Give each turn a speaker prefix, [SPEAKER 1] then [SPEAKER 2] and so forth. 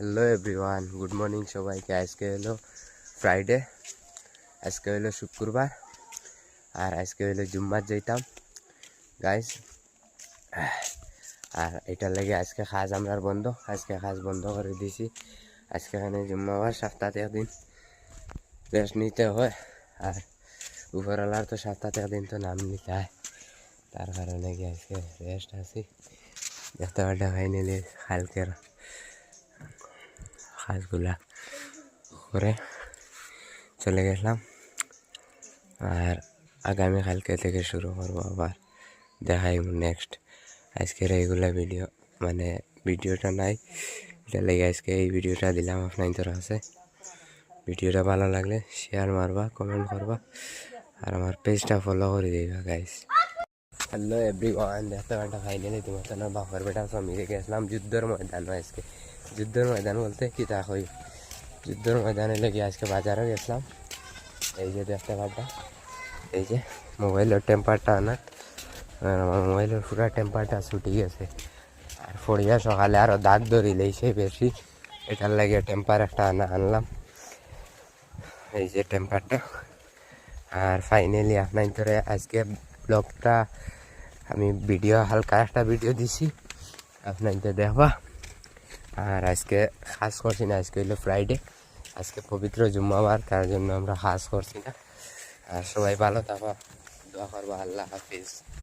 [SPEAKER 1] Hello everyone, good morning সবাইকে। আজকে হলো ফ্রাইডে, আজকে হলো শুক্রবার, আর আজকে হলো জুম্মার যাইতাম গাইস। আর এটার লাগে আজকে কাজ আমরা বন্ধ, আজকে কাজ বন্ধ করে দিছি। আজকে এখানে জুম্মাবার সপ্তাহে একদিন রেস্ট নিতে হয়, আর উপরওয়ালার তো সপ্তাহে একদিন তো নাম নিতে হয়, তার কারণে কি আজকে রেস্ট আছি। দেখতে পাটা ফাইনালি কালকের কাজগুলা করে চলে গেলাম, আর আগামীকালকে থেকে শুরু করবো আবার। দেখাই নেক্সট আজকের এইগুলা ভিডিও, মানে ভিডিওটা নাই, এটা লেগে আজকে এই ভিডিওটা দিলাম আপনাদের কাছে। ভিডিওটা ভালো লাগলে শেয়ার মারবা, কমেন্ট করবা, আর আমার পেজটা ফলো করে দিবা গাইস। হ্যালো এভরিওয়ান, দেখতে পাটা ফাইনালি তোমার তো বাপের বেটা সমিরে গেছিলাম যুদ্ধের ময়দান। আজকে যুদ্ধের ময়দান বলতে কি তা হই, যুদ্ধের ময়দানে লেগে আজকে বাজারে গেছিলাম। এই যে দেখতে পাটা, এই যে মোবাইলের টেম্পারটা আনার, আমার মোবাইলের পুরা টেম্পারটা ছুটি গেছে, আর ফড়িয়া সকালে আরও দাগ ধরিলেইছে বেশি, এটার লাগে টেম্পার একটা আনলাম, এই যে টেম্পারটা। আর ফাইনালি আপনার ধরে আজকে ব্লগটা আমি ভিডিও হালকা একটা ভিডিও দিছি, আপনার দেখবা। আর আজকে কাজ করছি না, আজকে হলো ফ্রাইডে, আজকে পবিত্র জুম্মাবার, তার জন্য আমরা কাজ করছি না। আর সবাই ভালো থাকো, দোয়া করবো। আল্লাহ হাফিজ।